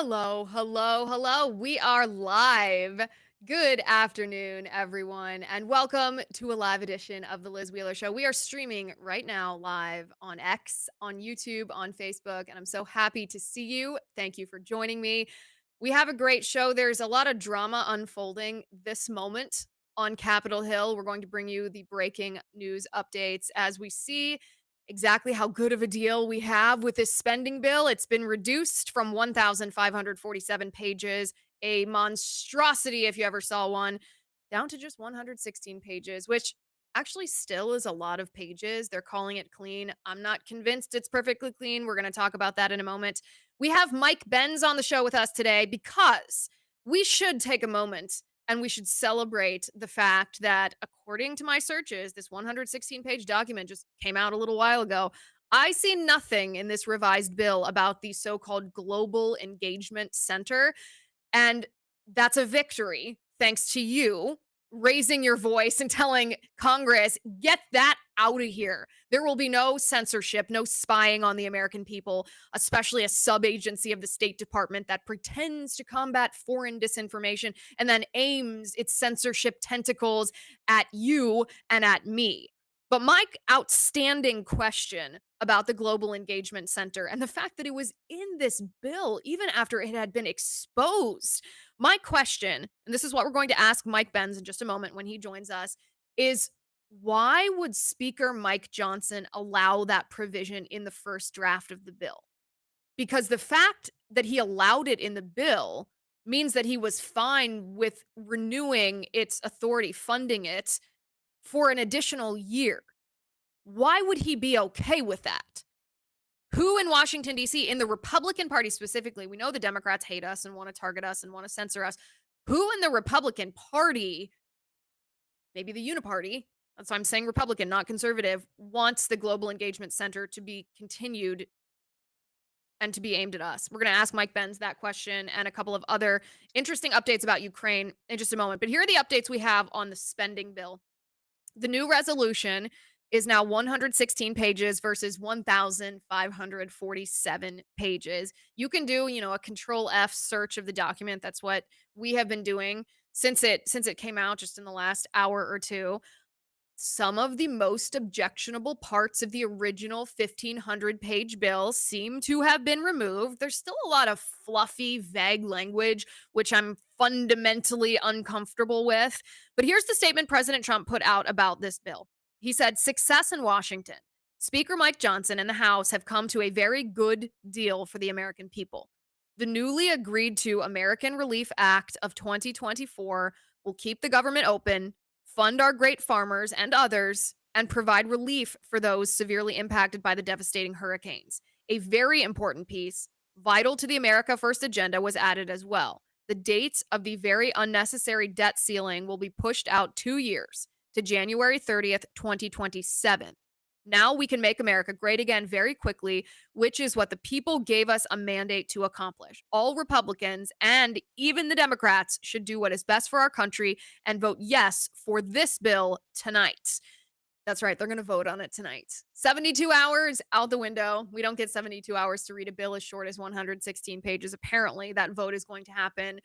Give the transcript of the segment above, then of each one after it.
Hello, hello, hello. We are live. Good afternoon, everyone, and welcome to a live edition of the Liz Wheeler Show. We are streaming right now live on X, on YouTube, on Facebook, and I'm so happy to see you. Thank you for joining me. We have a great show. There's a lot of drama unfolding this moment on Capitol Hill. We're going to bring you the breaking news updates as we see exactly how good of a deal we have with this spending bill. It's been reduced from 1,547 pages, a monstrosity if you ever saw one, down to just 116 pages, which actually still is a lot of pages. They're calling it clean. I'm not convinced it's perfectly clean. We're going to talk about that in a moment. We have Mike Benz on the show with us today because we should take a moment and we should celebrate the fact that, according to my searches, this 116-page document just came out a little while ago. I see nothing in this revised bill about the so-called Global Engagement Center, and that's a victory thanks to you raising your voice and telling Congress, get that out of here. There will be no censorship, no spying on the American people, especially a sub agency of the State Department that pretends to combat foreign disinformation and then aims its censorship tentacles at you and at me. But my outstanding question about the Global Engagement Center and the fact that it was in this bill, even after it had been exposed, my question, and this is what we're going to ask Mike Benz in just a moment when he joins us, is why would Speaker Mike Johnson allow that provision in the first draft of the bill? Because the fact that he allowed it in the bill means that he was fine with renewing its authority, funding it for an additional year. Why would he be okay with that? Who in Washington, D.C., in the Republican Party specifically, we know the Democrats hate us and want to target us and want to censor us. Who in the Republican Party, maybe the Uniparty, that's why I'm saying Republican, not conservative, wants the Global Engagement Center to be continued and to be aimed at us? We're going to ask Mike Benz that question and a couple of other interesting updates about Ukraine in just a moment. But here are the updates we have on the spending bill. The new resolution is now 116 pages versus 1,547 pages. You can do, a control F search of the document. That's what we have been doing since it came out just in the last hour or two. Some of the most objectionable parts of the original 1,500-page bill seem to have been removed. There's still a lot of fluffy, vague language, which I'm fundamentally uncomfortable with. But here's the statement President Trump put out about this bill. He said, "Success in Washington. Speaker Mike Johnson and the House have come to a very good deal for the American people. The newly agreed to American Relief Act of 2024 will keep the government open, fund our great farmers and others, and provide relief for those severely impacted by the devastating hurricanes. A very important piece, vital to the America First agenda, was added as well. The dates of the very unnecessary debt ceiling will be pushed out 2 years to January 30th, 2027. Now we can make America great again very quickly, which is what the people gave us a mandate to accomplish. All Republicans and even the Democrats should do what is best for our country and vote yes for this bill tonight." That's right, they're going to vote on it tonight. 72 hours out the window. We don't get 72 hours to read a bill as short as 116 pages. Apparently, that vote is going to happen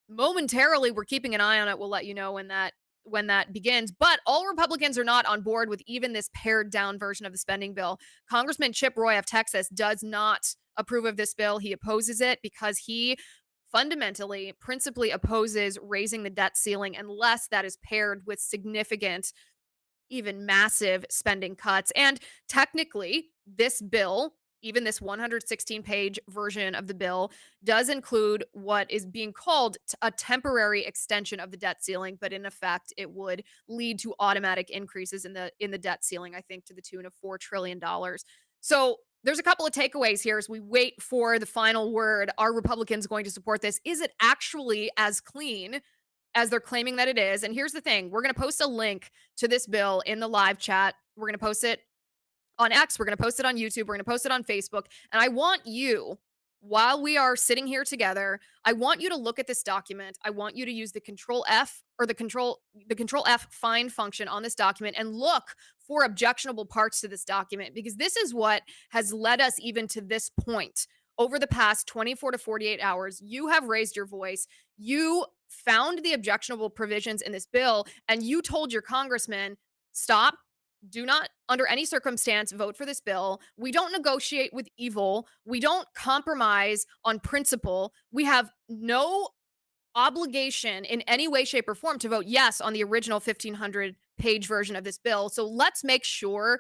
momentarily. We're keeping an eye on it. We'll let you know when that begins. But all Republicans are not on board with even this pared down version of the spending bill. Congressman Chip Roy of Texas does not approve of this bill. He opposes it because he fundamentally, principally opposes raising the debt ceiling unless that is paired with significant, even massive spending cuts. And technically, this bill, even this 116-page version of the bill, does include what is being called a temporary extension of the debt ceiling, but in effect, it would lead to automatic increases in the debt ceiling, I think to the tune of $4 trillion. So there's a couple of takeaways here as we wait for the final word. Are Republicans going to support this? Is it actually as clean as they're claiming that it is? And here's the thing. We're going to post a link to this bill in the live chat. We're going to post it on X. We're going to post it on YouTube. We're going to post it on Facebook. And I want you, while we are sitting here together, I want you to look at this document. I want you to use the control F or the control F find function on this document and look for objectionable parts to this document, because this is what has led us even to this point over the past 24 to 48 hours, you have raised your voice. You found the objectionable provisions in this bill and you told your congressman, stop. Do not, under any circumstance, vote for this bill. We don't negotiate with evil. We don't compromise on principle. We have no obligation in any way, shape, or form to vote yes on the original 1,500-page version of this bill. So let's make sure,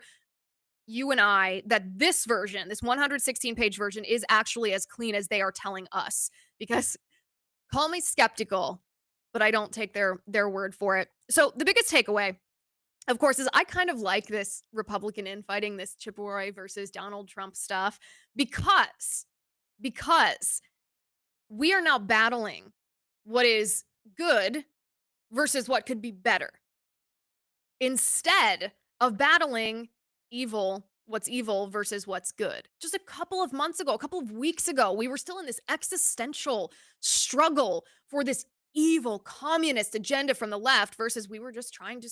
you and I, that this version, this 116-page version, is actually as clean as they are telling us. Because call me skeptical, but I don't take their word for it. So the biggest takeaway, of course, is I kind of like this Republican infighting, this Chippewa versus Donald Trump stuff, because we are now battling what is good versus what could be better, instead of battling what's evil versus what's good. Just a couple of months ago, a couple of weeks ago, we were still in this existential struggle for this evil communist agenda from the left versus we were just trying to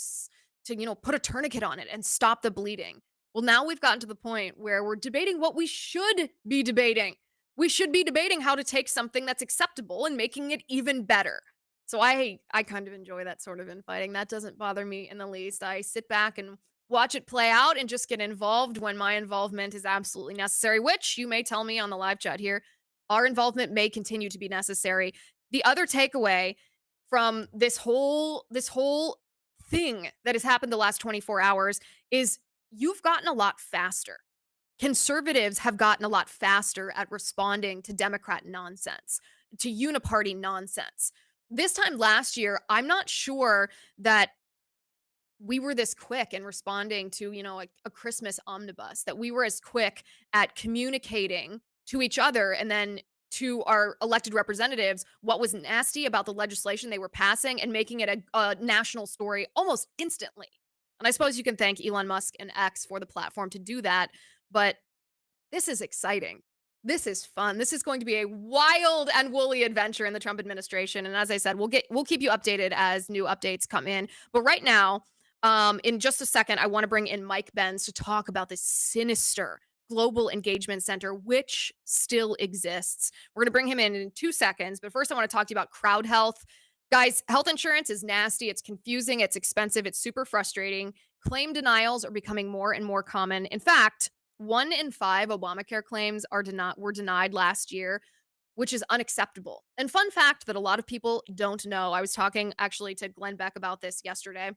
put a tourniquet on it and stop the bleeding. Well, now we've gotten to the point where we're debating what we should be debating. We should be debating how to take something that's acceptable and making it even better. So I kind of enjoy that sort of infighting. That doesn't bother me in the least. I sit back and watch it play out and just get involved when my involvement is absolutely necessary, which you may tell me on the live chat here, our involvement may continue to be necessary. The other takeaway from this whole thing that has happened the last 24 hours is you've gotten a lot faster. Conservatives have gotten a lot faster at responding to Democrat nonsense, to uniparty nonsense. This time last year, I'm not sure that we were this quick in responding to, a Christmas omnibus, that we were as quick at communicating to each other and then to our elected representatives what was nasty about the legislation they were passing and making it a national story almost instantly. And I suppose you can thank Elon Musk and X for the platform to do that. But this is exciting. This is fun. This is going to be a wild and woolly adventure in the Trump administration. And as I said, we'll keep you updated as new updates come in. But right now, in just a second, I want to bring in Mike Benz to talk about this sinister global engagement center, which still exists. We're going to bring him in 2 seconds. But first, I want to talk to you about crowd health. Guys, health insurance is nasty. It's confusing. It's expensive. It's super frustrating. Claim denials are becoming more and more common. In fact, 1 in 5 Obamacare claims were denied last year, which is unacceptable. And fun fact that a lot of people don't know, I was talking actually to Glenn Beck about this yesterday.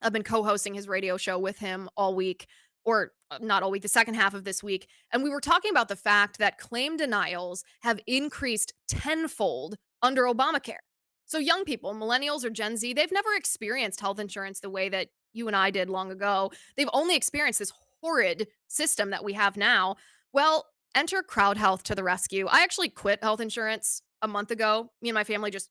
I've been co-hosting his radio show with him all week, or not all week, the second half of this week. And we were talking about the fact that claim denials have increased tenfold under Obamacare. So young people, millennials or Gen Z, they've never experienced health insurance the way that you and I did long ago. They've only experienced this horrid system that we have now. Well, enter Crowd Health to the rescue. I actually quit health insurance a month ago. Me and my family just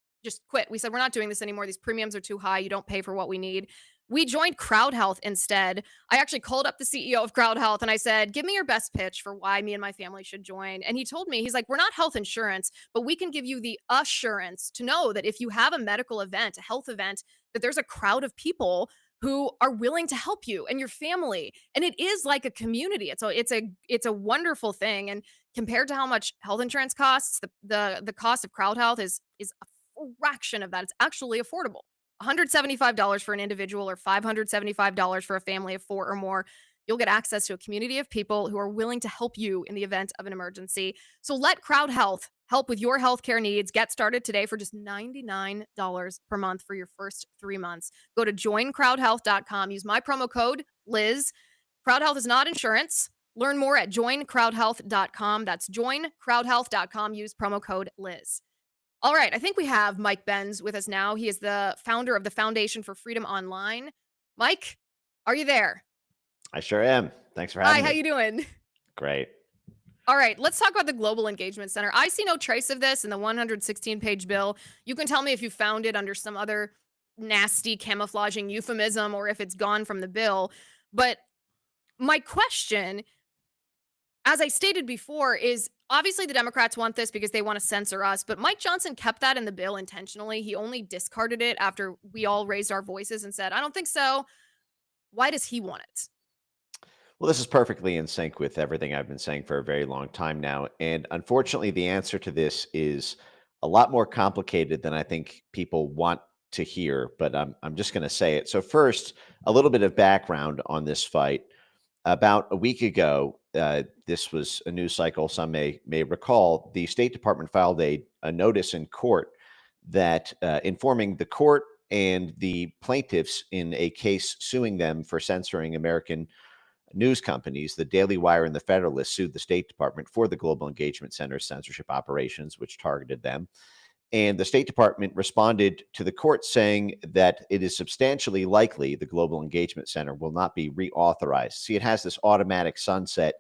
quit. We said, we're not doing this anymore. These premiums are too high. You don't pay for what we need. We joined Crowd Health instead. I actually called up the CEO of Crowd Health and I said, give me your best pitch for why me and my family should join. And he told me, he's like, we're not health insurance, but we can give you the assurance to know that if you have a medical event, a health event, that there's a crowd of people who are willing to help you and your family. And it is like a community. It's a wonderful thing. And compared to how much health insurance costs, the cost of Crowd Health is a fraction of that. It's actually affordable. $175 for an individual or $575 for a family of 4 or more. You'll get access to a community of people who are willing to help you in the event of an emergency. So let Crowd Health help with your healthcare needs. Get started today for just $99 per month for your first 3 months. Go to joincrowdhealth.com. Use my promo code Liz. Crowd Health is not insurance. Learn more at joincrowdhealth.com. That's joincrowdhealth.com. Use promo code Liz. All right, I think we have Mike Benz with us now. He is the founder of the Foundation for Freedom Online. Mike, are you there? I sure am. Thanks for having me. Hi, how you doing? Great. All right, let's talk about the Global Engagement Center. I see no trace of this in the 116-page bill. You can tell me if you found it under some other nasty camouflaging euphemism or if it's gone from the bill. But my question, as I stated before, is obviously the Democrats want this because they want to censor us, but Mike Johnson kept that in the bill intentionally. He only discarded it after we all raised our voices and said, I don't think so. Why does he want it? Well, this is perfectly in sync with everything I've been saying for a very long time now. And unfortunately, the answer to this is a lot more complicated than I think people want to hear, but I'm just going to say it. So, first, a little bit of background on this fight. About a week ago, this was a news cycle some may recall. The State Department filed a notice in court that informing the court and the plaintiffs in a case suing them for censoring American news companies, the Daily Wire and the Federalist, sued the State Department for the Global Engagement Center's censorship operations, which targeted them. And the State Department responded to the court saying that it is substantially likely the Global Engagement Center will not be reauthorized. See, it has this automatic sunset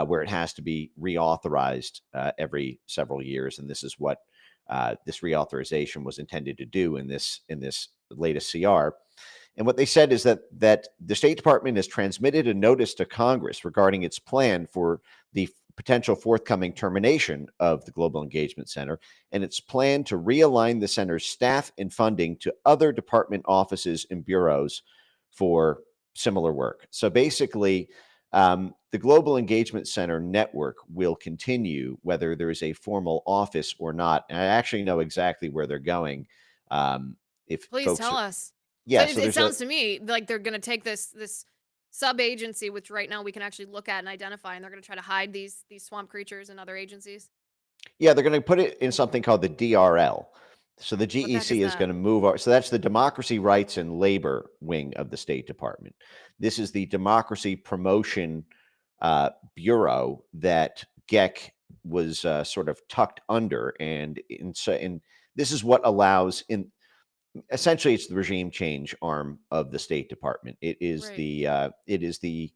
where it has to be reauthorized every several years, and this is what this reauthorization was intended to do in this latest CR. And what they said is that the State Department has transmitted a notice to Congress regarding its plan for the potential forthcoming termination of the Global Engagement Center and its plan to realign the center's staff and funding to other department offices and bureaus for similar work. So basically, the Global Engagement Center network will continue whether there is a formal office or not. And I actually know exactly where they're going. If Please folks tell are, us. So yeah, so it there's a sounds to me like they're gonna take this sub agency, which right now we can actually look at and identify, and they're gonna try to hide these swamp creatures and other agencies. Yeah, they're going to put it in something called the DRL. So the What the heck is GEC is that? going to move. So that's the Democracy, Rights, and Labor wing of the State Department. This is the Democracy Promotion Bureau that GEC was sort of tucked under, and this is what allows in essentially it's the regime change arm of the State Department. Right. It is the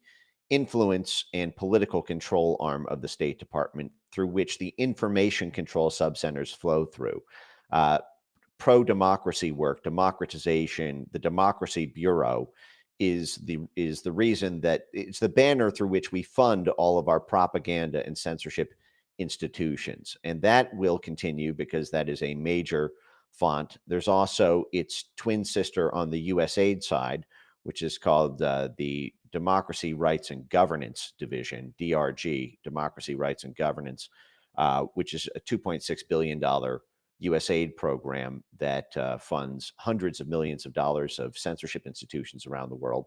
influence and political control arm of the State Department through which the information control subcenters flow through. Uh, Pro democracy work, democratization, the Democracy Bureau is the reason that it's the banner through which we fund all of our propaganda and censorship institutions, and that will continue because that is a major font. There's also its twin sister on the USAID side, which is called the Democracy, Rights, and Governance Division, DRG, Democracy, Rights, and Governance, which is a $2.6 billion USAID program that funds hundreds of millions of dollars of censorship institutions around the world.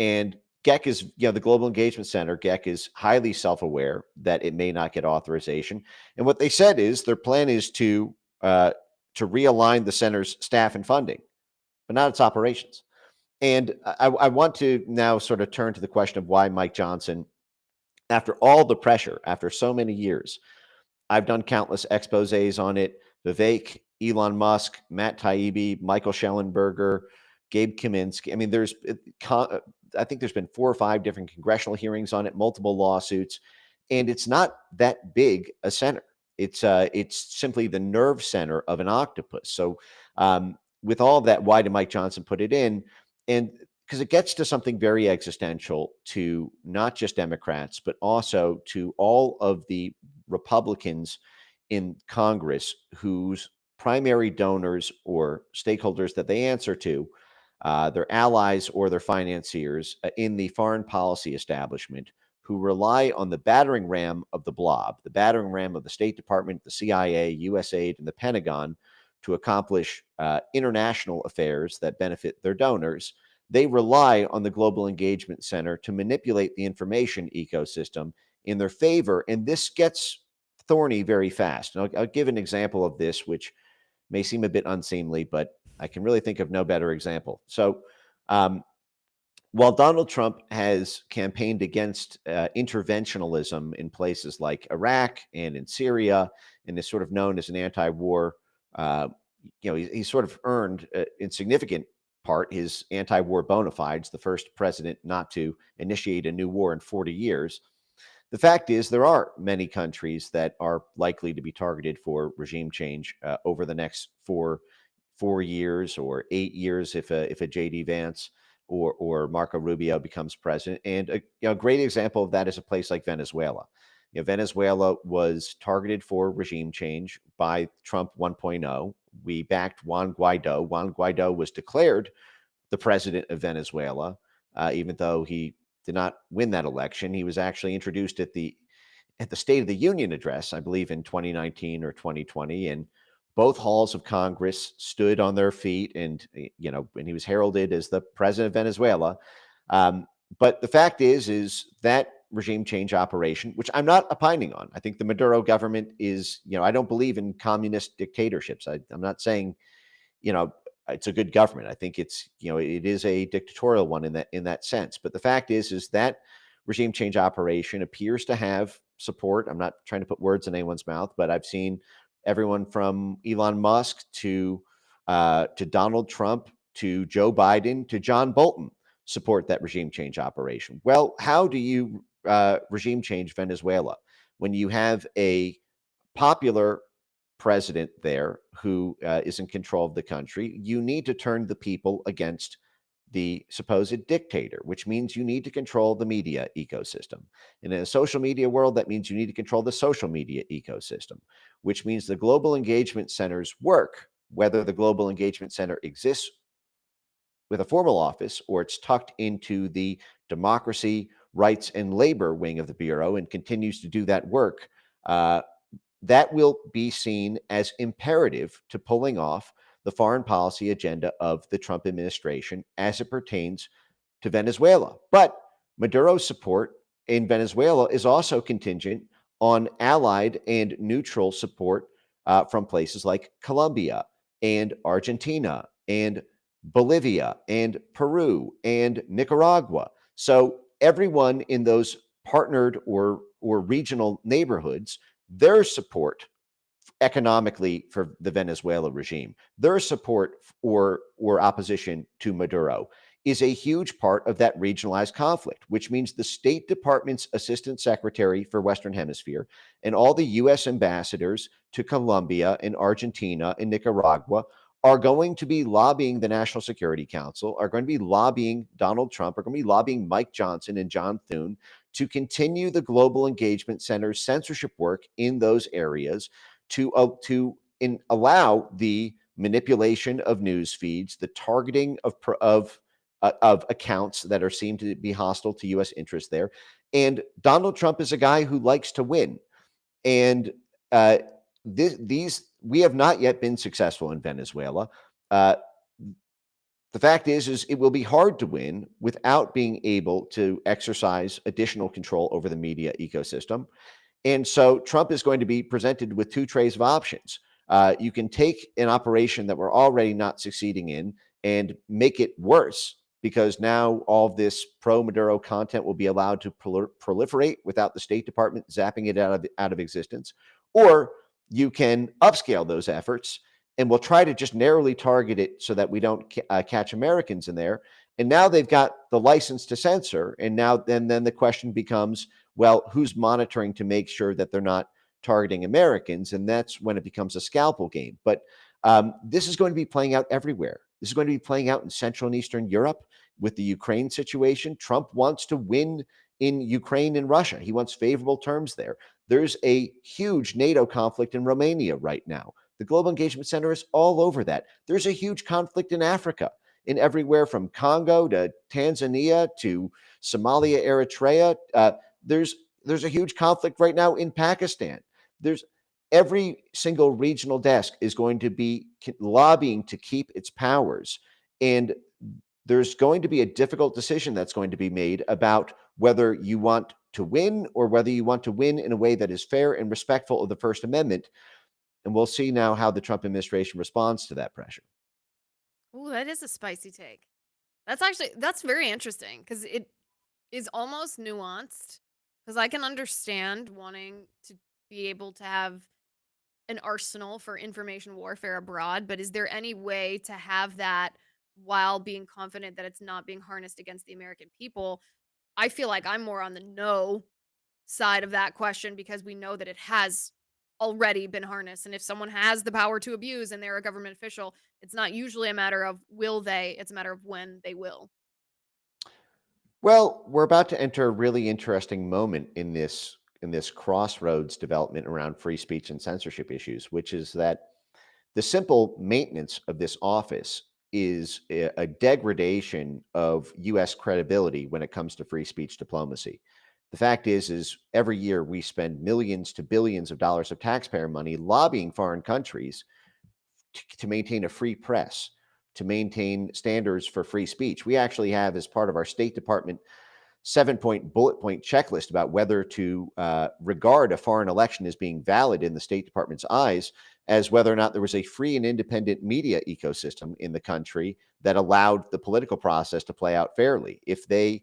And GEC is, the Global Engagement Center, GEC is highly self-aware that it may not get authorization. And what they said is their plan is to realign the center's staff and funding, but not its operations. And I want to now sort of turn to the question of why Mike Johnson, after all the pressure, after so many years, I've done countless exposés on it. Vivek, Elon Musk, Matt Taibbi, Michael Schellenberger, Gabe Kaminsky. I mean, I think there's been 4 or 5 different congressional hearings on it, multiple lawsuits, and it's not that big a center. It's simply the nerve center of an octopus. So, with all of that, why did Mike Johnson put it in? And because it gets to something very existential to not just Democrats, but also to all of the Republicans in Congress whose primary donors or stakeholders that they answer to, their allies or their financiers in the foreign policy establishment, who rely on the battering ram of the blob, the battering ram of the State Department, the CIA, USAID, and the Pentagon to accomplish international affairs that benefit their donors. They rely on the Global Engagement Center to manipulate the information ecosystem in their favor. And this gets thorny very fast. And I'll give an example of this, which may seem a bit unseemly, but I can really think of no better example. So, while Donald Trump has campaigned against interventionalism in places like Iraq and in Syria, and is sort of known as an anti-war, he's sort of earned, in significant part, his anti-war bona fides, the first president not to initiate a new war in 40 years. The fact is, there are many countries that are likely to be targeted for regime change over the next four years or 8 years if a JD Vance or Marco Rubio becomes president. And a great example of that is a place like Venezuela. Venezuela was targeted for regime change by Trump 1.0. We backed Juan Guaido. Juan Guaido was declared the president of Venezuela, even though he did not win that election. He was actually introduced at the State of the Union address, I believe in 2019 or 2020, and both halls of Congress stood on their feet, and and he was heralded as the president of Venezuela. Um, but the fact is that regime change operation, which I'm not opining on. I think the Maduro government is, I don't believe in communist dictatorships. I'm not saying, you know, it's a good government. I think it is a dictatorial one in that sense. But the fact is that regime change operation appears to have support. I'm not trying to put words in anyone's mouth, but I've seen everyone from Elon Musk to Donald Trump to Joe Biden to John Bolton support that regime change operation. Well, how do you regime change Venezuela when you have a popular president there who is in control of the country? You need to turn the people against the supposed dictator, which means you need to control the media ecosystem. And in a social media world, that means you need to control the social media ecosystem, which means the global engagement centers work, whether the global engagement center exists with a formal office or it's tucked into the democracy, rights, and labor wing of the Bureau and continues to do that work. That will be seen as imperative to pulling off the foreign policy agenda of the Trump administration as it pertains to Venezuela. But Maduro's support in Venezuela is also contingent on allied and neutral support from places like Colombia and Argentina and Bolivia and Peru and Nicaragua. So everyone in those partnered or regional neighborhoods, their support economically for the Venezuela regime, their support or opposition to Maduro is a huge part of that regionalized conflict, which means the State Department's Assistant Secretary for Western Hemisphere and all the U.S. ambassadors to Colombia and Argentina and Nicaragua are going to be lobbying the National Security Council, are going to be lobbying Donald Trump, are going to be lobbying Mike Johnson and John Thune to continue the Global Engagement Center's censorship work in those areas to allow the manipulation of news feeds, the targeting of accounts that are seen to be hostile to U.S. interests there. And Donald Trump is a guy who likes to win. And these we have not yet been successful in Venezuela. Uh, the fact is it will be hard to win without being able to exercise additional control over the media ecosystem. And so Trump is going to be presented with two trays of options. You can take an operation that we're already not succeeding in and make it worse because now all of this pro-Maduro content will be allowed to proliferate without the State Department zapping it out of existence. Or you can upscale those efforts and we'll try to just narrowly target it so that we don't catch Americans in there. And now they've got the license to censor. And now then the question becomes, well, who's monitoring to make sure that they're not targeting Americans? And that's when it becomes a scalpel game. But this is going to be playing out everywhere. This is going to be playing out in Central and Eastern Europe with the Ukraine situation. Trump wants to win in Ukraine and Russia. He wants favorable terms there. There's a huge NATO conflict in Romania right now. The Global Engagement Center is all over that. There's a huge conflict in Africa, in everywhere from Congo to Tanzania to Somalia, Eritrea. There's a huge conflict right now in Pakistan. There's every single regional desk is going to be lobbying to keep its powers. And there's going to be a difficult decision that's going to be made about whether you want to win or whether you want to win in a way that is fair and respectful of the First Amendment. And we'll see now how the Trump administration responds to that pressure. Ooh, that is a spicy take. That's very interesting because it is almost nuanced. Because I can understand wanting to be able to have an arsenal for information warfare abroad, but is there any way to have that while being confident that it's not being harnessed against the American people? I feel like I'm more on the no side of that question because we know that it has already been harnessed. And if someone has the power to abuse and they're a government official, it's not usually a matter of will they, it's a matter of when they will. Well, we're about to enter a really interesting moment in this crossroads development around free speech and censorship issues, which is that the simple maintenance of this office is a degradation of U.S. credibility when it comes to free speech diplomacy. The fact is every year we spend millions to billions of dollars of taxpayer money lobbying foreign countries to maintain a free press, to maintain standards for free speech. We actually have, as part of our State Department 7-point bullet point checklist about whether to regard a foreign election as being valid in the State Department's eyes, as whether or not there was a free and independent media ecosystem in the country that allowed the political process to play out fairly. If they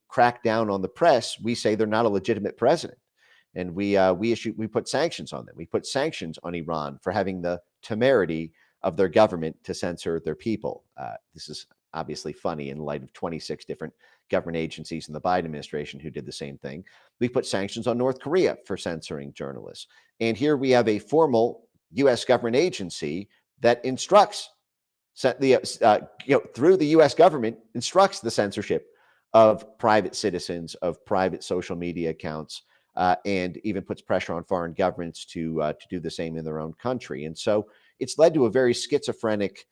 crack down on the press, we say they're not a legitimate president, and we put sanctions on them. We put sanctions on Iran for having the temerity of their government to censor their people. This is obviously funny in light of 26 different government agencies in the Biden administration who did the same thing. We put sanctions on North Korea for censoring journalists. And here we have a formal U.S. government agency that instructs through the U.S. government instructs the censorship of private citizens, of private social media accounts, and even puts pressure on foreign governments to do the same in their own country. And so it's led to a very schizophrenic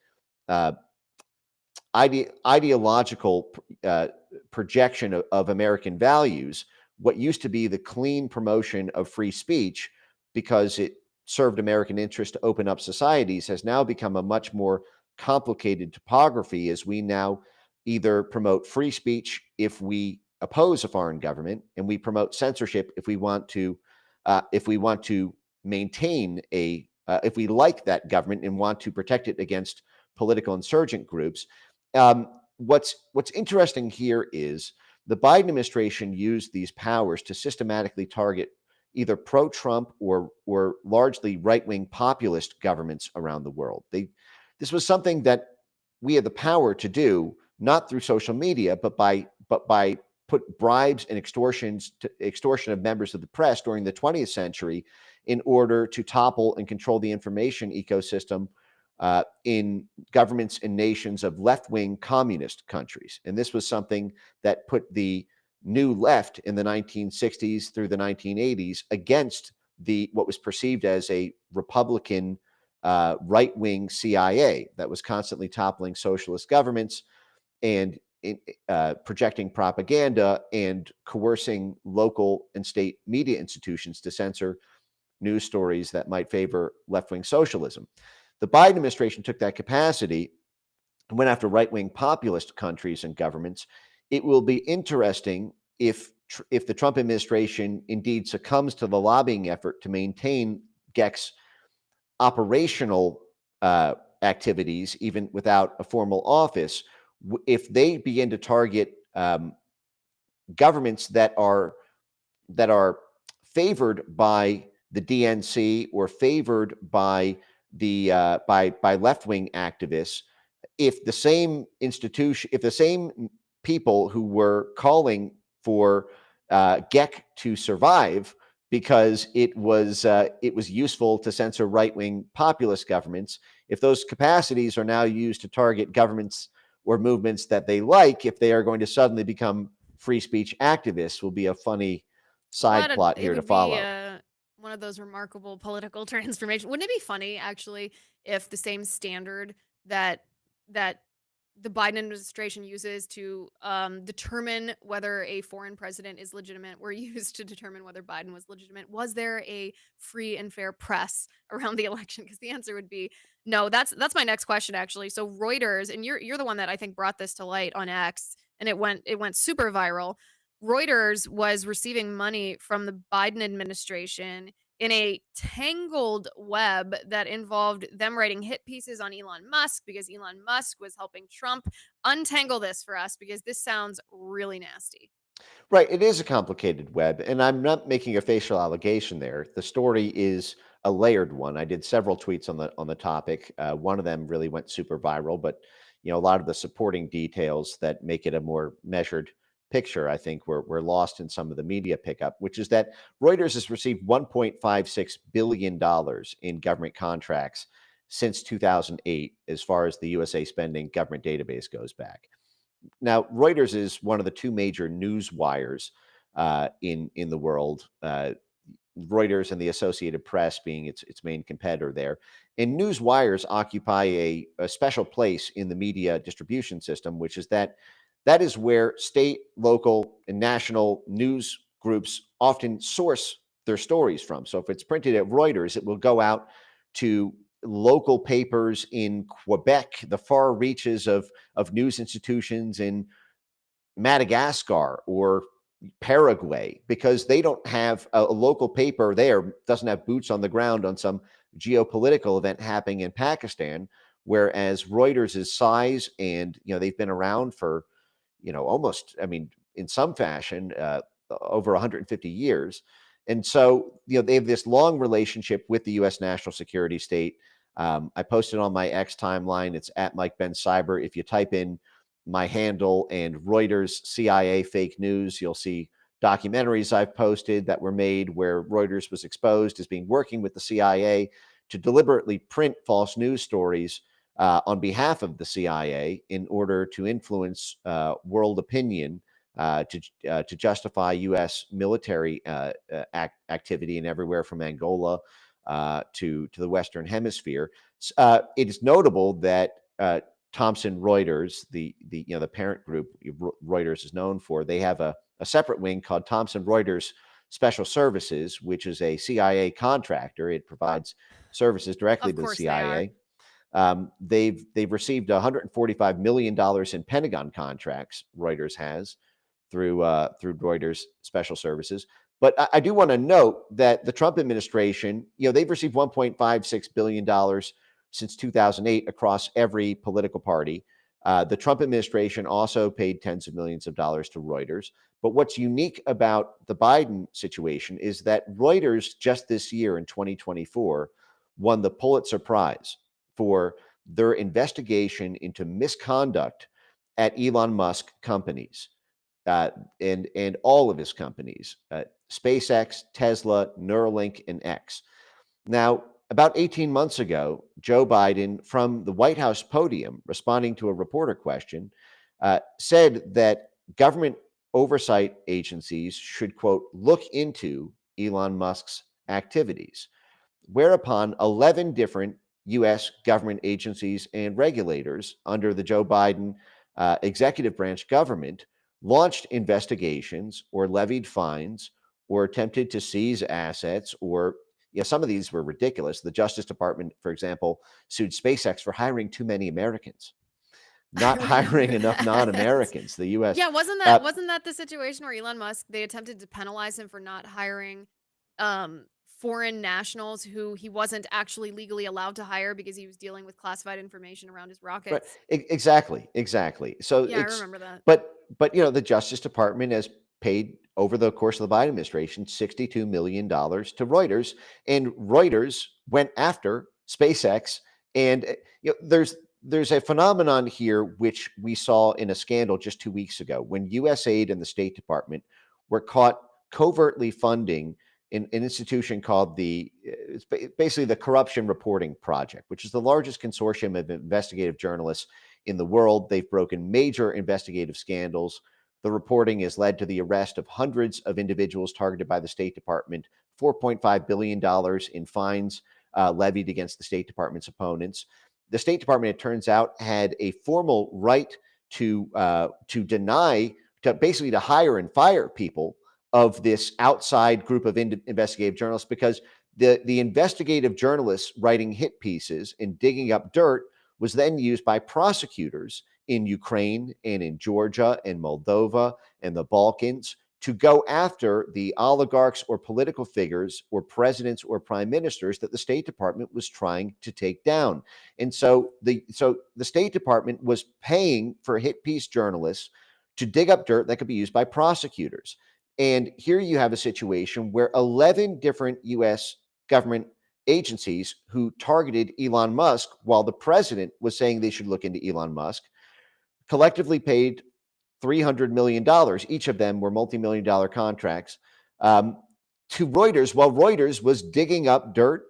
ideological projection of American values. What used to be the clean promotion of free speech because it served American interest to open up societies has now become a much more complicated topography, as we now either promote free speech if we oppose a foreign government, and we promote censorship if we want to maintain if we like that government and want to protect it against political insurgent groups. What's interesting here is the Biden administration used these powers to systematically target either pro-Trump or largely right-wing populist governments around the world. This was something that we had the power to do, not through social media, but by put bribes and extortion of members of the press during the 20th century in order to topple and control the information ecosystem in governments and nations of left-wing communist countries. And this was something that put the new left in the 1960s through the 1980s against what was perceived as a Republican right-wing CIA that was constantly toppling socialist governments and projecting propaganda and coercing local and state media institutions to censor news stories that might favor left-wing socialism. The Biden administration took that capacity and went after right-wing populist countries and governments. It will be interesting if the Trump administration indeed succumbs to the lobbying effort to maintain GEC's operational activities, even without a formal office, if they begin to target governments that are favored by the DNC or favored by the by left-wing activists. If the same people who were calling for GEC to survive because it was useful to censor right-wing populist governments, if those capacities are now used to target governments or movements that they like, if they are going to suddenly become free speech activists, will be a funny side plot here to follow. One of those remarkable political transformations. Wouldn't it be funny, actually, if the same standard that the Biden administration uses to determine whether a foreign president is legitimate were used to determine whether Biden was legitimate? Was there a free and fair press around the election? Because the answer would be no. That's my next question, actually. So Reuters, and you're the one that I think brought this to light on X, and it went super viral. Reuters was receiving money from the Biden administration in a tangled web that involved them writing hit pieces on Elon Musk because Elon Musk was helping Trump. Untangle this for us because this sounds really nasty. Right. It is a complicated web, and I'm not making a facial allegation there. The story is a layered one. I did several tweets on the topic. One of them really went super viral, but a lot of the supporting details that make it a more measured picture, I think, were lost in some of the media pickup, which is that Reuters has received $1.56 billion in government contracts since 2008, as far as the USA Spending government database goes back. Now, Reuters is one of the two major news wires in the world. Reuters and the Associated Press being its main competitor there. And news wires occupy a special place in the media distribution system, which is that is where state, local, and national news groups often source their stories from. So if it's printed at Reuters, it will go out to local papers in Quebec, the far reaches of news institutions in Madagascar or Paraguay, because they don't have a local paper there, doesn't have boots on the ground on some geopolitical event happening in Pakistan. Whereas Reuters' size, and they've been around for almost, I mean, in some fashion, over 150 years. And so, they have this long relationship with the U.S. national security state. I posted on my X timeline. It's at Mike Benz Cyber. If you type in my handle and Reuters CIA fake news, you'll see documentaries I've posted that were made where Reuters was exposed as being working with the CIA to deliberately print false news stories on behalf of the CIA in order to influence world opinion to justify U.S. military activity in everywhere from Angola to the Western Hemisphere. It is notable that Thomson Reuters, the parent group Reuters is known for, they have a separate wing called Thomson Reuters Special Services, which is a CIA contractor. It provides services directly Of to the course they are. CIA. They've received $145 million in Pentagon contracts. Reuters has through Reuters Special Services. But I do want to note that the Trump administration, they've received $1.56 billion since 2008 across every political party. The Trump administration also paid tens of millions of dollars to Reuters. But what's unique about the Biden situation is that Reuters just this year in 2024 won the Pulitzer Prize for their investigation into misconduct at Elon Musk companies and all of his companies, SpaceX, Tesla, Neuralink, and X. Now, about 18 months ago, Joe Biden, from the White House podium, responding to a reporter question, said that government oversight agencies should, quote, look into Elon Musk's activities, whereupon 11 different U.S. government agencies and regulators under the Joe Biden executive branch government launched investigations or levied fines or attempted to seize assets, or some of these were ridiculous. The Justice Department, for example, sued SpaceX for hiring too many Americans, I not hiring remember enough that. non-Americans. The U.S. Yeah, wasn't that the situation where Elon Musk, they attempted to penalize him for not hiring foreign nationals who he wasn't actually legally allowed to hire because he was dealing with classified information around his Right. rockets? Exactly. So Yeah, I remember that. but the Justice Department has paid over the course of the Biden administration $62 million to Reuters, and Reuters went after SpaceX. And there's a phenomenon here which we saw in a scandal just 2 weeks ago when USAID and the State Department were caught covertly funding an institution called it's basically the Corruption Reporting Project, which is the largest consortium of investigative journalists in the world. They've broken major investigative scandals. The reporting has led to the arrest of hundreds of individuals targeted by the State Department, $4.5 billion in fines levied against the State Department's opponents. The State Department, it turns out, had a formal right to deny, to basically to hire and fire people of this outside group of investigative journalists, because the investigative journalists writing hit pieces and digging up dirt was then used by prosecutors in Ukraine and in Georgia and Moldova and the Balkans to go after the oligarchs or political figures or presidents or prime ministers that the State Department was trying to take down. And so the State Department was paying for hit piece journalists to dig up dirt that could be used by prosecutors. And here you have a situation where 11 different U.S. government agencies who targeted Elon Musk while the president was saying they should look into Elon Musk collectively paid $300 million. Each of them were multi-million dollar contracts to Reuters while Reuters was digging up dirt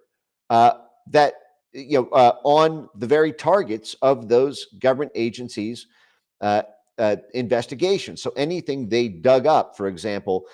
that on the very targets of those government agencies' investigations. So anything they dug up, for example,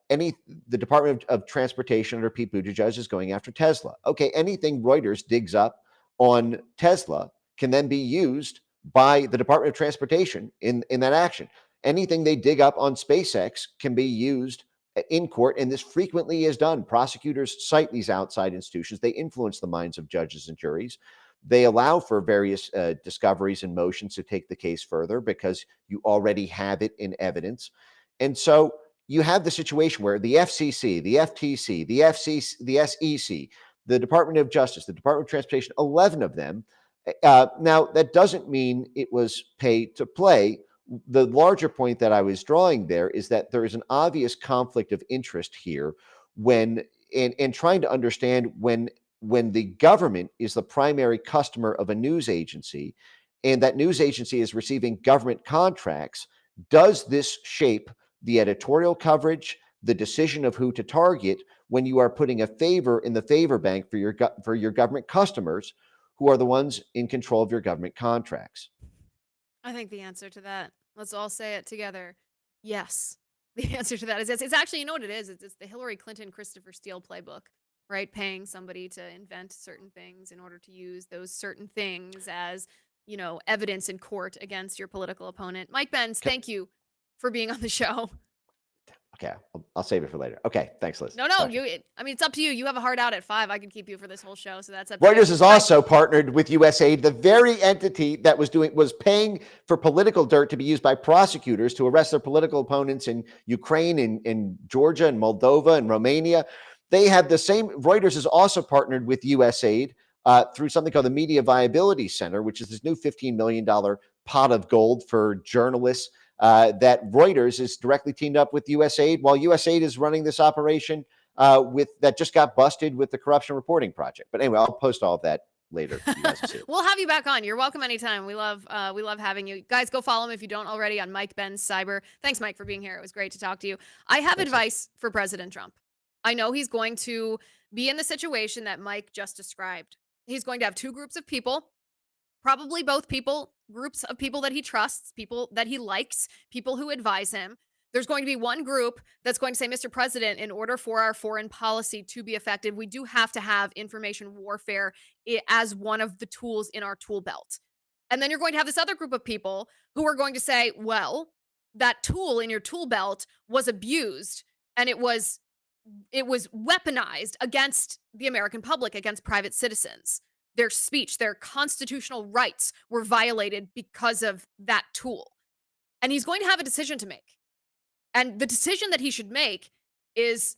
the Department of Transportation under Pete Buttigieg is going after Tesla. Okay, anything Reuters digs up on Tesla can then be used by the Department of Transportation in that action. Anything they dig up on SpaceX can be used in court, and this frequently is done. Prosecutors cite these outside institutions. They influence the minds of judges and juries. They allow for various discoveries and motions to take the case further because you already have it in evidence. And so you have the situation where the FCC, the FTC, the FCC, the SEC, the Department of Justice, the Department of Transportation, 11 of them. Now, that doesn't mean it was pay to play. The larger point that I was drawing there is that there is an obvious conflict of interest here when, and trying to understand when the government is the primary customer of a news agency and that news agency is receiving government contracts, does this shape the editorial coverage, the decision of who to target when you are putting a favor in the favor bank for your government customers who are the ones in control of your government contracts? I think the answer to that, let's all say it together. Yes. The answer to that is yes. It's actually, you know what it is? It's the Hillary Clinton, Christopher Steele playbook, right? Paying somebody to invent certain things in order to use those certain things as, evidence in court against your political opponent. Mike Benz, Okay, thank you for being on the show. okay, I'll save it for later. Okay, thanks, Liz. No, Talk to you. it's up to you. You have a hard out at 5. I could keep you for this whole show, so that's up to you. Reuters is also partnered with USAID, the very entity that was paying for political dirt to be used by prosecutors to arrest their political opponents in Ukraine, in Georgia, and Moldova, and Romania. They have the same. Reuters is also partnered with USAID through something called the Media Viability Center, which is this new $15 million pot of gold for journalists that Reuters is directly teamed up with USAID, while USAID is running this operation with that just got busted with the Corruption Reporting Project. But anyway, I'll post all of that later. You guys will see it. We'll have you back on. You're welcome anytime. We love having you. Guys, go follow him if you don't already on Mike Benz Cyber. Thanks, Mike, for being here. It was great to talk to you. I have advice for President Trump. I know he's going to be in the situation that Mike just described. He's going to have 2 groups of people, probably both groups of people that he trusts, people that he likes, people who advise him. There's going to be one group that's going to say, Mr. President, in order for our foreign policy to be effective, we do have to have information warfare as one of the tools in our tool belt. And then you're going to have this other group of people who are going to say, well, that tool in your tool belt was abused and it was weaponized against the American public, against private citizens. Their speech, their constitutional rights were violated because of that tool. And he's going to have a decision to make. And the decision that he should make is,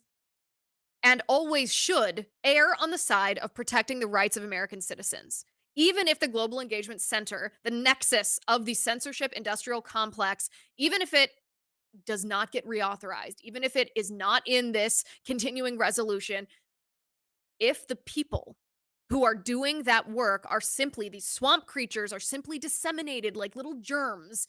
and always should, err on the side of protecting the rights of American citizens. Even if the Global Engagement Center, the nexus of the censorship industrial complex, even if it does not get reauthorized, even if it is not in this continuing resolution, if the people who are doing that work are simply, these swamp creatures are simply disseminated like little germs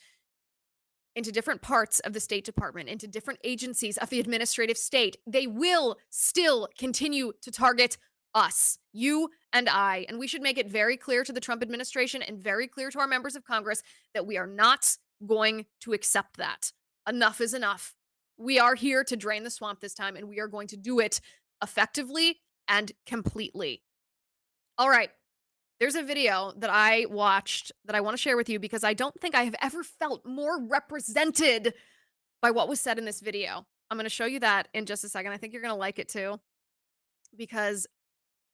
into different parts of the State Department, into different agencies of the administrative state, they will still continue to target us, you and I. And we should make it very clear to the Trump administration and very clear to our members of Congress that we are not going to accept that. Enough is enough. We are here to drain the swamp this time, and we are going to do it effectively and completely. All right. There's a video that I watched that I want to share with you because I don't think I have ever felt more represented by what was said in this video. I'm going to show you that in just a second. I think you're going to like it too because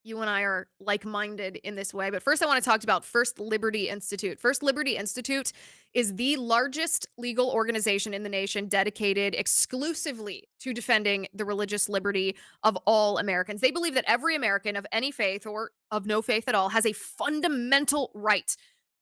you and I are like-minded in this way. But first, I want to talk about First Liberty Institute. First Liberty Institute is the largest legal organization in the nation dedicated exclusively to defending the religious liberty of all Americans. They believe that every American of any faith or of no faith at all has a fundamental right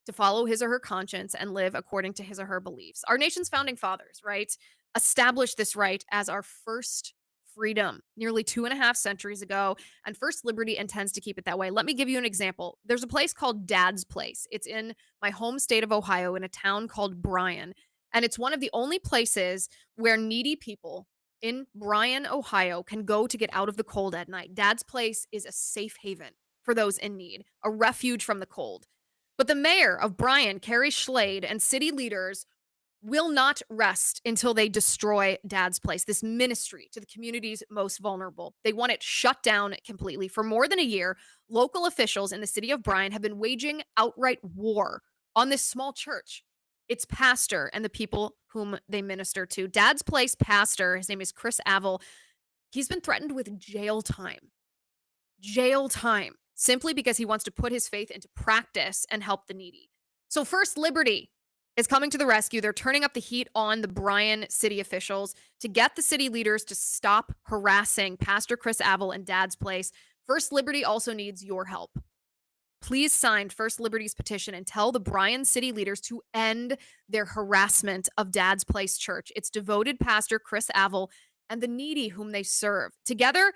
to follow his or her conscience and live according to his or her beliefs. Our nation's founding fathers, right, established this right as our first freedom nearly 2.5 centuries ago, and First Liberty intends to keep it that way. Let me give you an example. There's a place called Dad's Place. It's in my home state of Ohio in a town called Bryan, and it's one of the only places where needy people in Bryan, Ohio can go to get out of the cold at night. Dad's Place is a safe haven for those in need, a refuge from the cold. But the mayor of Bryan, Carrie Schlade, and city leaders will not rest until they destroy Dad's Place, this ministry to the community's most vulnerable. They want it shut down completely. For more than a year, local officials in the city of Bryan have been waging outright war on this small church, its pastor, and the people whom they minister to. Dad's Place pastor, his name is Chris Avil, he's been threatened with jail time, simply because he wants to put his faith into practice and help the needy. So, First Liberty is coming to the rescue. They're turning up the heat on the Bryan city officials to get the city leaders to stop harassing Pastor Chris Avil and Dad's Place. First Liberty also needs your help. Please sign First Liberty's petition and tell the Bryan city leaders to end their harassment of Dad's Place Church, its devoted pastor, Chris Avil, and the needy whom they serve. Together,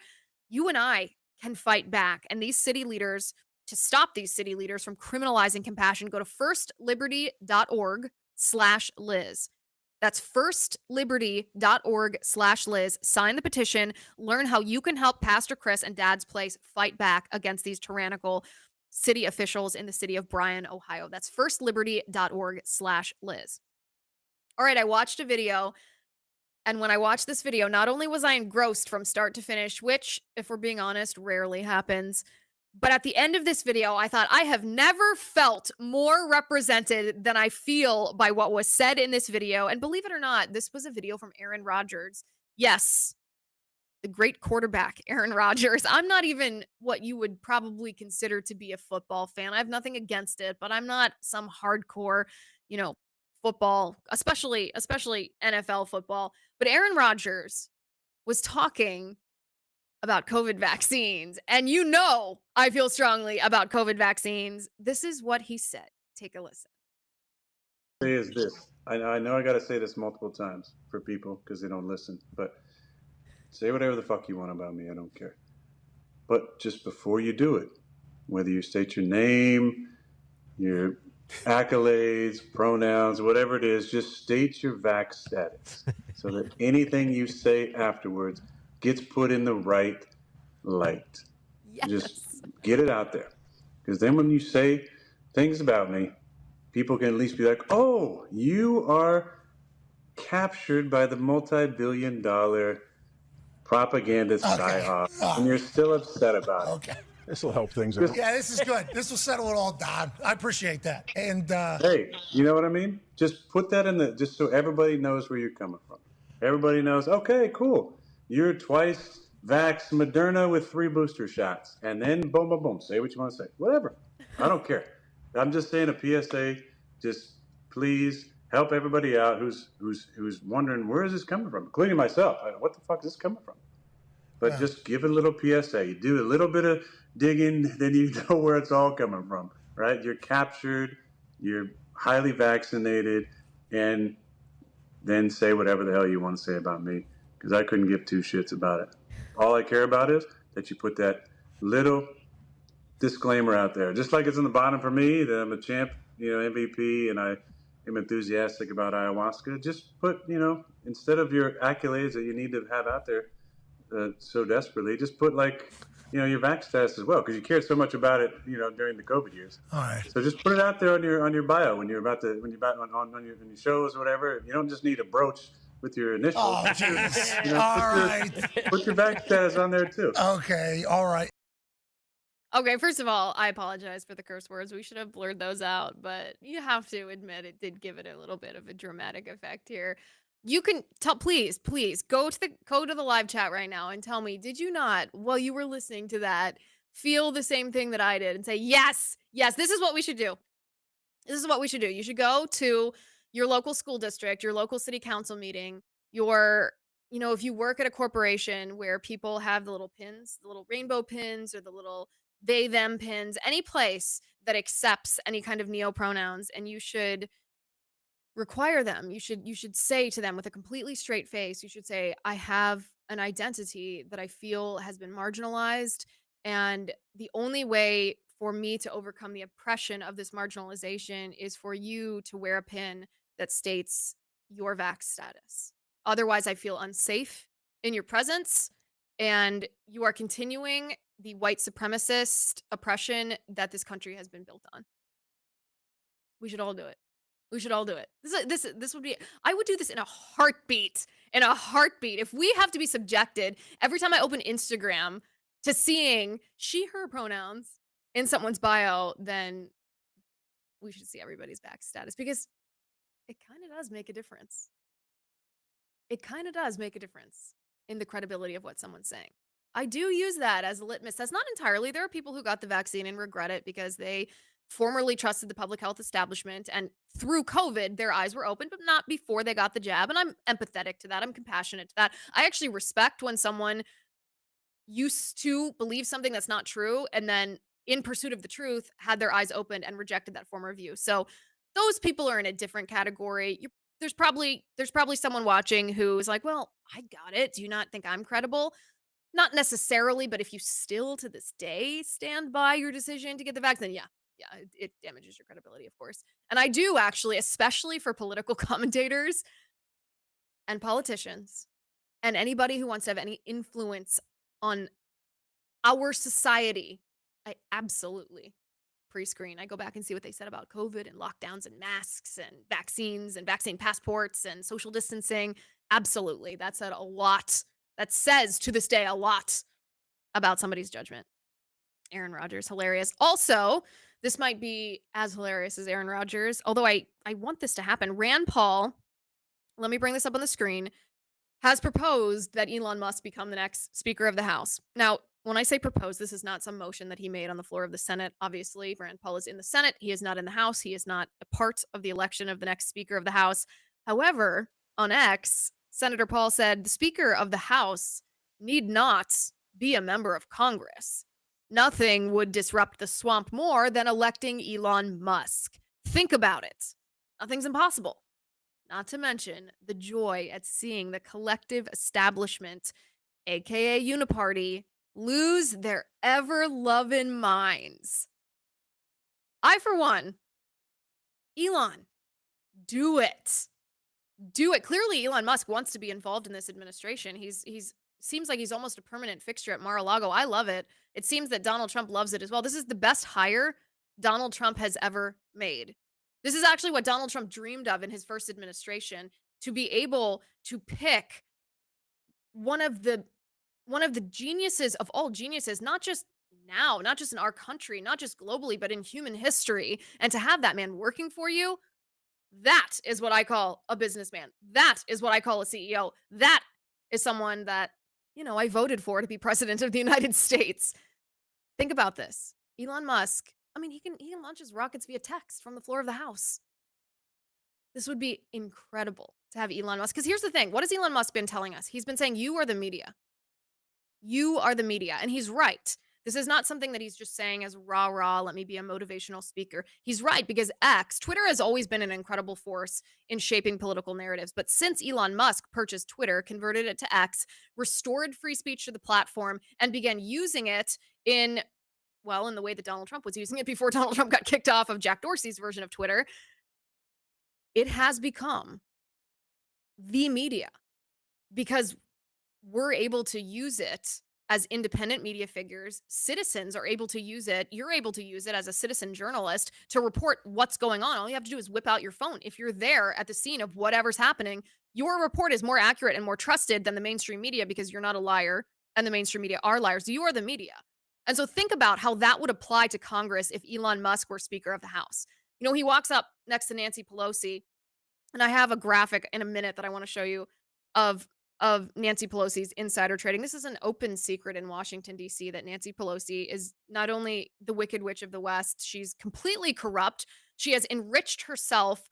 you and I can fight back. And these city leaders, to stop these city leaders from criminalizing compassion, go to firstliberty.org/Liz. That's firstliberty.org/Liz. Sign the petition, learn how you can help Pastor Chris and Dad's Place fight back against these tyrannical city officials in the city of Bryan, Ohio. That's firstliberty.org/Liz. All right, I watched a video. And when I watched this video, not only was I engrossed from start to finish, which, if we're being honest, rarely happens, but at the end of this video, I thought I have never felt more represented than I feel by what was said in this video. And believe it or not, this was a video from Aaron Rodgers. Yes, the great quarterback, Aaron Rodgers. I'm not even what you would probably consider to be a football fan. I have nothing against it, but I'm not some hardcore, you know, football, especially NFL football. But Aaron Rodgers was talking about COVID vaccines, and I feel strongly about COVID vaccines. This is what he said. Take a listen. Say is this. I know I got to say this multiple times for people because they don't listen, but say whatever the fuck you want about me. I don't care. But just before you do it, whether you state your name, your accolades, pronouns, whatever it is, just state your vax status so that anything you say afterwards gets put in the right light. Yes. Just get it out there. Because then when you say things about me, people can at least be like, oh, you are captured by the multi-billion-dollar propaganda psyop, and you're still upset about it. Okay. This will help things out. Yeah, this is good. This will settle it all down. I appreciate that. And hey, you know what I mean? Just put that in just so everybody knows where you're coming from. Everybody knows, okay, cool. You're twice vax Moderna with 3 booster shots. And then boom, boom, boom. Say what you want to say. Whatever. I don't care. I'm just saying a PSA. Just please help everybody out who's wondering, where is this coming from? Including myself. What the fuck is this coming from? But just give it a little PSA. You do a little bit of digging, then you know where it's all coming from, right? You're captured, you're highly vaccinated, and then say whatever the hell you want to say about me, because I couldn't give 2 shits about it. All I care about is that you put that little disclaimer out there. Just like it's in the bottom for me, that I'm a champ, MVP, and I am enthusiastic about ayahuasca. Just put, instead of your accolades that you need to have out there, so desperately, just put your vax status as well, because you cared so much about it, during the COVID years. All right. So just put it out there on your bio when you're about on your shows or whatever. You don't just need a brooch with your initials. Oh, jeez. All right. Put your vax status on there too. Okay. All right. Okay, first of all, I apologize for the curse words. We should have blurred those out, but you have to admit it did give it a little bit of a dramatic effect here. You can please go to the live chat right now and tell me, did you not, while you were listening to that, feel the same thing that I did and say, yes, this is what we should do. This is what we should do. You should go to your local school district, your local city council meeting, if you work at a corporation where people have the little pins, the little rainbow pins or the little they them pins, any place that accepts any kind of neo pronouns, and you should require them. You should say to them with a completely straight face, you should say, I have an identity that I feel has been marginalized, and the only way for me to overcome the oppression of this marginalization is for you to wear a pin that states your vax status. Otherwise, I feel unsafe in your presence, and you are continuing the white supremacist oppression that this country has been built on. We should all do it. We should all do it. This would be I would do this in a heartbeat. In a heartbeat. If we have to be subjected every time I open Instagram to seeing she, her pronouns in someone's bio, then we should see everybody's back status because it kind of does make a difference. It kind of does make a difference in the credibility of what someone's saying. I do use that as a litmus test. Not entirely. There are people who got the vaccine and regret it because they formerly trusted the public health establishment and through COVID, their eyes were open, but not before they got the jab. And I'm empathetic to that. I'm compassionate to that. I actually respect when someone used to believe something that's not true and then in pursuit of the truth had their eyes opened and rejected that former view. So those people are in a different category. There's probably someone watching who's like, "Well, I got it. Do you not think I'm credible?" Not necessarily, but if you still to this day stand by your decision to get the vaccine, yeah. Yeah, it damages your credibility, of course. And I do actually, especially for political commentators and politicians and anybody who wants to have any influence on our society, I absolutely pre-screen. I go back and see what they said about COVID and lockdowns and masks and vaccines and vaccine passports and social distancing. Absolutely. That said a lot. That says to this day a lot about somebody's judgment. Aaron Rodgers, hilarious. Also, this might be as hilarious as Aaron Rodgers, although I want this to happen. Rand Paul, let me bring this up on the screen, has proposed that Elon Musk become the next Speaker of the House. Now, when I say propose, this is not some motion that he made on the floor of the Senate. Obviously, Rand Paul is in the Senate. He is not in the House. He is not a part of the election of the next Speaker of the House. However, on X, Senator Paul said the Speaker of the House need not be a member of Congress. Nothing would disrupt the swamp more than electing Elon Musk. Think about it. Nothing's impossible. Not to mention the joy at seeing the collective establishment, aka Uniparty, lose their ever-loving minds. I, for one, Elon, do it. Do it. Clearly, Elon Musk wants to be involved in this administration. He's seems like he's almost a permanent fixture at Mar-a-Lago. I love it. It seems that Donald Trump loves it as well. This is the best hire Donald Trump has ever made. This is actually what Donald Trump dreamed of in his first administration, to be able to pick one of the geniuses of all geniuses, not just now, not just in our country, not just globally, but in human history, and to have that man working for you. That is what I call a businessman. That is what I call a CEO. That is someone that, I voted for to be president of the United States. Think about this. Elon Musk, I mean, he can launch his rockets via text from the floor of the House. This would be incredible to have Elon Musk. Because here's the thing. What has Elon Musk been telling us? He's been saying, you are the media. You are the media. And he's right. This is not something that he's just saying as rah, let me be a motivational speaker. He's right, because Twitter has always been an incredible force in shaping political narratives. But since Elon Musk purchased Twitter, converted it to X, restored free speech to the platform, and began using it in the way that Donald Trump was using it before Donald Trump got kicked off of Jack Dorsey's version of Twitter, it has become the media because we're able to use it as independent media figures. Citizens are able to use it. You're able to use it as a citizen journalist to report what's going on. All you have to do is whip out your phone. If you're there at the scene of whatever's happening, your report is more accurate and more trusted than the mainstream media because you're not a liar and the mainstream media are liars. You are the media. And so think about how that would apply to Congress if Elon Musk were Speaker of the House. He walks up next to Nancy Pelosi, and I have a graphic in a minute that I want to show you of Nancy Pelosi's insider trading. This is an open secret in Washington, D.C., that Nancy Pelosi is not only the Wicked Witch of the West, she's completely corrupt. She has enriched herself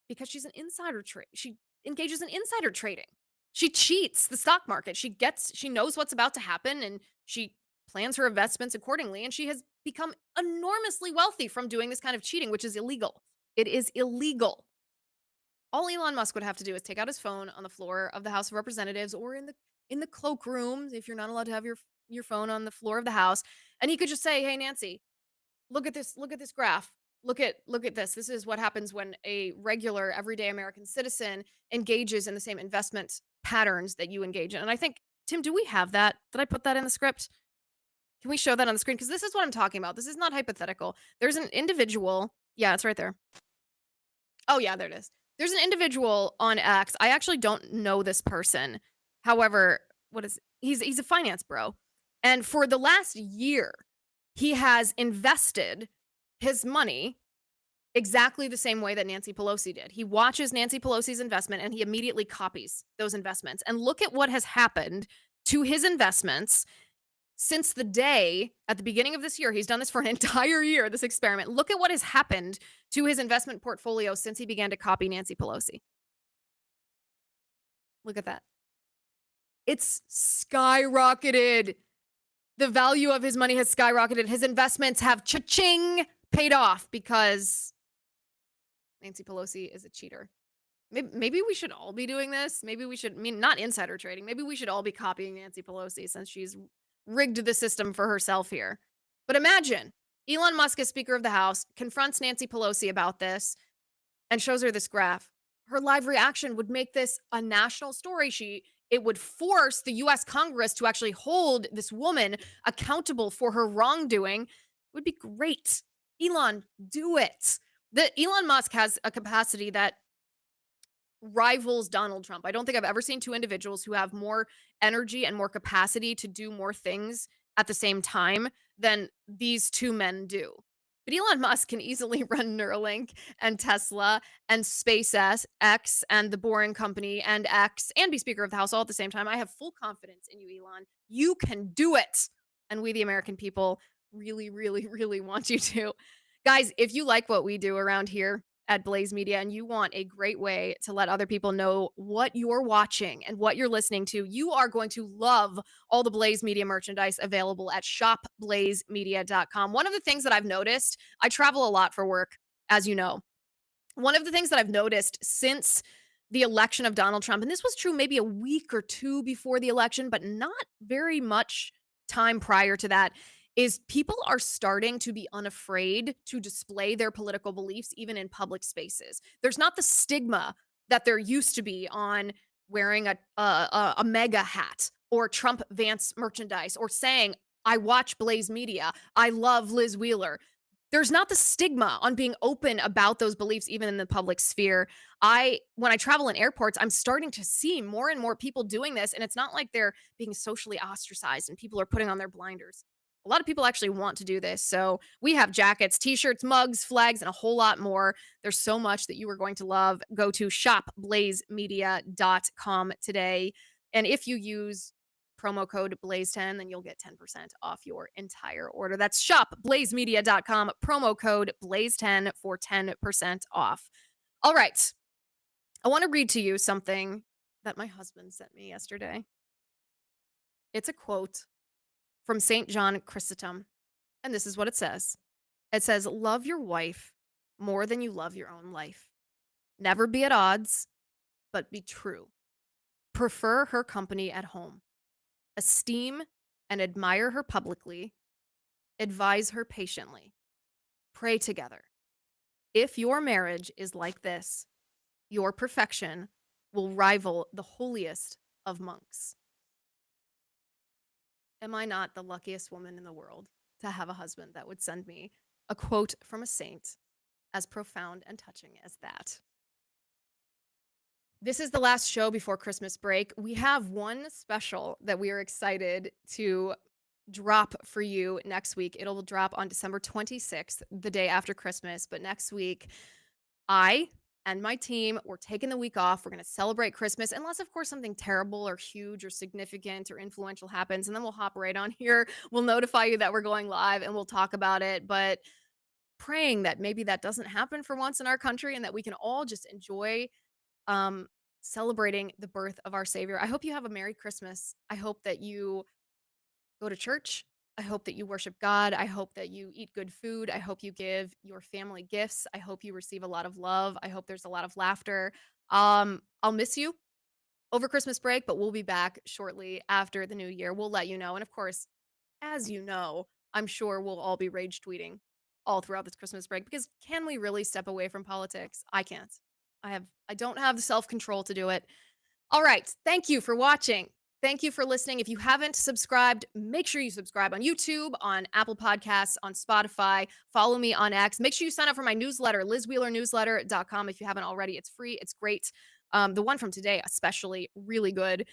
because she's an insider trade. She engages in insider trading. She cheats the stock market. She knows what's about to happen, and she plans her investments accordingly. And she has become enormously wealthy from doing this kind of cheating, which is illegal. It is illegal. All Elon Musk would have to do is take out his phone on the floor of the House of Representatives or in the cloakroom, if you're not allowed to have your phone on the floor of the House, and he could just say, "Hey Nancy, look at this graph. Look at this. This is what happens when a regular everyday American citizen engages in the same investment patterns that you engage in." And I think, Tim, do we have that? Did I put that in the script? Can we show that on the screen? Because this is what I'm talking about. This is not hypothetical. There's an individual. Yeah, it's right there. Oh, yeah, there it is. There's an individual on X. I actually don't know this person. However, he's a finance bro. And for the last year, he has invested his money exactly the same way that Nancy Pelosi did. He watches Nancy Pelosi's investment and he immediately copies those investments. And look at what has happened to his investments since the day at the beginning of this year. He's done this for an entire year, this experiment. Look at what has happened to his investment portfolio since he began to copy Nancy Pelosi. Look at that. It's skyrocketed. The value of his money has skyrocketed. His investments have cha-ching paid off because Nancy Pelosi is a cheater. Maybe we should all be doing this. Maybe we should, not insider trading. Maybe we should all be copying Nancy Pelosi since she's rigged the system for herself here. But imagine Elon Musk, as Speaker of the House, confronts Nancy Pelosi about this and shows her this graph. Her live reaction would make this a national story. It would force the US Congress to actually hold this woman accountable for her wrongdoing. It would be great. Elon, do it. Elon Musk has a capacity that rivals Donald Trump. I don't think I've ever seen two individuals who have more energy and more capacity to do more things at the same time than these two men do. But Elon Musk can easily run Neuralink and Tesla and SpaceX X and the Boring Company and X and be Speaker of the House all at the same time. I have full confidence in you, Elon. You can do it. And we, the American people, really, really, really want you to. Guys, if you like what we do around here at Blaze Media and you want a great way to let other people know what you're watching and what you're listening to, you are going to love all the Blaze Media merchandise available at shopblazemedia.com. One of the things that I've noticed, I travel a lot for work, as you know. One of the things that I've noticed since the election of Donald Trump, and this was true maybe a week or two before the election, but not very much time prior to that, is people are starting to be unafraid to display their political beliefs even in public spaces. There's not the stigma that there used to be on wearing a mega hat or Trump Vance merchandise or saying, I watch Blaze Media, I love Liz Wheeler. There's not the stigma on being open about those beliefs even in the public sphere. When I travel in airports, I'm starting to see more and more people doing this, and it's not like they're being socially ostracized and people are putting on their blinders. A lot of people actually want to do this. So we have jackets, t-shirts, mugs, flags, and a whole lot more. There's so much that you are going to love. Go to shopblazemedia.com today. And if you use promo code Blaze10, then you'll get 10% off your entire order. That's shopblazemedia.com, promo code Blaze10 for 10% off. All right. I want to read to you something that my husband sent me yesterday. It's a quote from St. John Chrysostom, and this is what it says. It says, love your wife more than you love your own life. Never be at odds, but be true. Prefer her company at home. Esteem and admire her publicly. Advise her patiently. Pray together. If your marriage is like this, your perfection will rival the holiest of monks. Am I not the luckiest woman in the world to have a husband that would send me a quote from a saint as profound and touching as that? This is the last show before Christmas break. We have one special that we are excited to drop for you next week. It'll drop on December 26th, the day after Christmas. But next week, I and my team, we're taking the week off. We're going to celebrate Christmas, unless, of course, something terrible or huge or significant or influential happens. And then we'll hop right on here. We'll notify you that we're going live and we'll talk about it. But praying that maybe that doesn't happen for once in our country and that we can all just enjoy celebrating the birth of our Savior. I hope you have a Merry Christmas. I hope that you go to church. I hope that you worship God. I hope that you eat good food. I hope you give your family gifts. I hope you receive a lot of love. I hope there's a lot of laughter. I'll miss you over Christmas break, but we'll be back shortly after the new year. We'll let you know. And of course, as you know, I'm sure we'll all be rage tweeting all throughout this Christmas break because can we really step away from politics? I can't. I don't have the self-control to do it. All right. Thank you for watching. Thank you for listening. If you haven't subscribed, make sure you subscribe on YouTube, on Apple Podcasts, on Spotify. Follow me on X. Make sure you sign up for my newsletter, lizwheelernewsletter.com. If you haven't already, it's free. It's great. The one from today, especially, really good.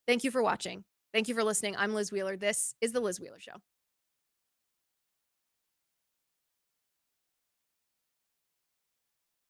Thank you for watching. Thank you for listening. I'm Liz Wheeler. This is The Liz Wheeler Show.